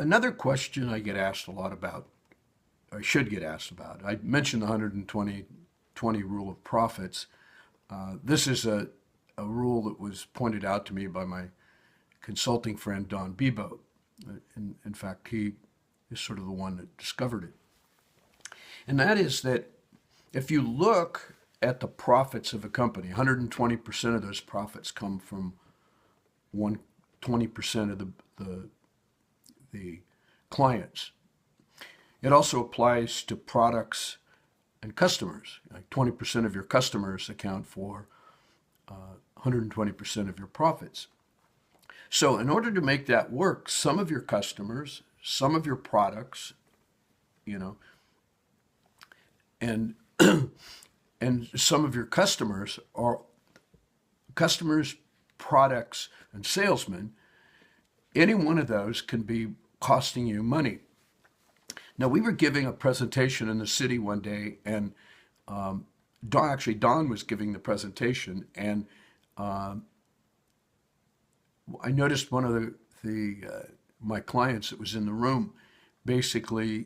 Another question I get asked a lot about, or should get asked about, I mentioned the 120 rule of profits. This is a rule that was pointed out to me by my consulting friend Don Bebo. In fact, he is sort of the one that discovered it. And that is that if you look at the profits of a company, 120% of those profits come from 20% of the clients. It also applies to products and customers. Like 20% of your customers account for 120% of your profits. So in order to make that work, some of your customers, some of your products, and and some of your customers are customers, products, and salesmen. Any one of those can be costing you money. Now, we were giving a presentation in the city one day, and Don was giving the presentation, and I noticed one of my clients that was in the room basically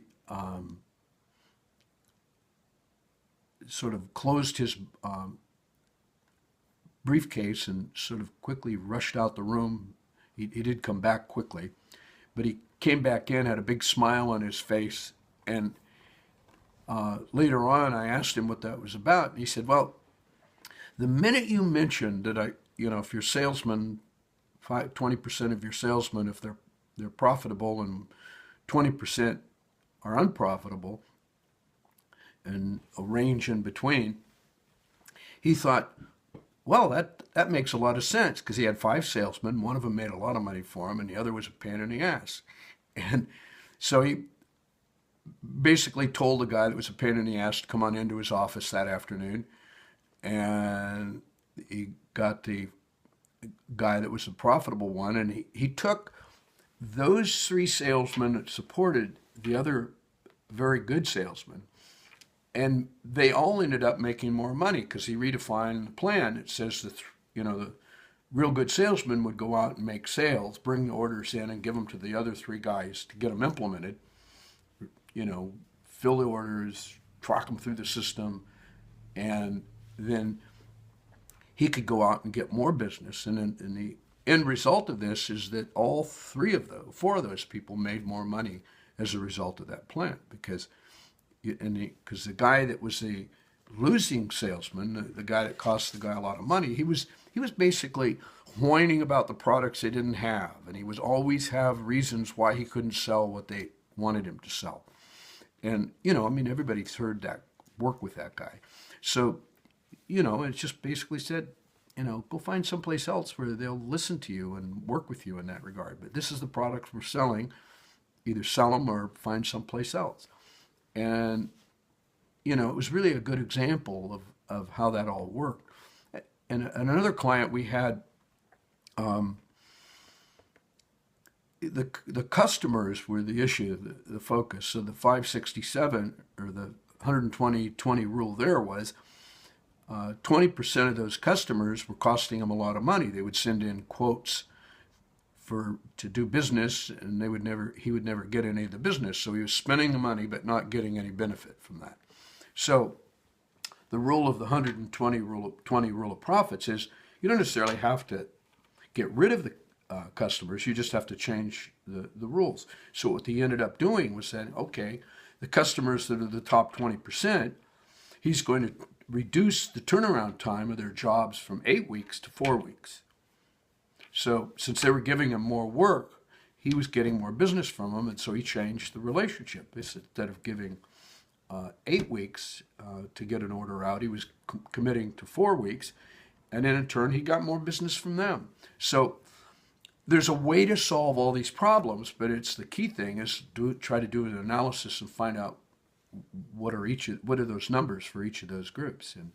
sort of closed his briefcase and sort of quickly rushed out the room. He did come back quickly, but he came back in, had a big smile on his face, and later on I asked him what that was about, and he said, well, the minute you mentioned that if your salesman, 20% of your salesmen, if they're profitable and 20% are unprofitable, and a range in between, he thought, well, that makes a lot of sense, because he had 5 salesmen. One of them made a lot of money for him, and the other was a pain in the ass. And so he basically told the guy that was a pain in the ass to come on into his office that afternoon, and he got the guy that was the profitable one, and he took those 3 salesmen that supported the other very good salesman, and they all ended up making more money because he redefined the plan. It says the real good salesman would go out and make sales, bring the orders in, and give them to the other 3 guys to get them implemented. Fill the orders, track them through the system, and then he could go out and get more business. And the end result of this is that all 4 of those people made more money as a result of that plan, because the guy that was the losing salesman, the guy that cost the guy a lot of money, he was basically whining about the products they didn't have, and he would always have reasons why he couldn't sell what they wanted him to sell. And everybody's heard that, work with that guy. So it's just basically said, go find someplace else where they'll listen to you and work with you in that regard. But this is the products we're selling. Either sell them or find someplace else. And, it was really a good example of how that all worked. And another client we had, the customers were the issue, the focus. So the 567, or the 120-20 rule there was, 20% of those customers were costing him a lot of money. They would send in quotes to do business, and he would never get any of the business. So he was spending the money but not getting any benefit from that. So the rule of the 120 rule of profits is you don't necessarily have to get rid of the customers. You just have to change the rules. So what he ended up doing was saying, okay, the customers that are the top 20%, he's going to reduce the turnaround time of their jobs from 8 weeks to 4 weeks. So since they were giving him more work, he was getting more business from them, and so he changed the relationship. Instead of giving 8 weeks to get an order out, he was committing to 4 weeks, and then in turn he got more business from them. So there's a way to solve all these problems, but it's the key thing is try to do an analysis and find out what are those numbers for each of those groups. And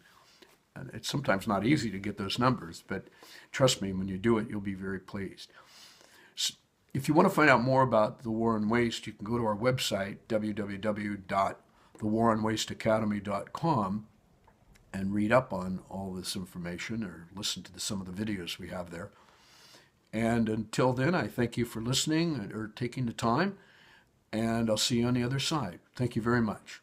it's sometimes not easy to get those numbers, but trust me, when you do it, you'll be very pleased. So if you want to find out more about the War on Waste, you can go to our website, www.thewaronwasteacademy.com, and read up on all this information or listen to some of the videos we have there. And until then, I thank you for listening or taking the time. and I'll see you on the other side. Thank you very much.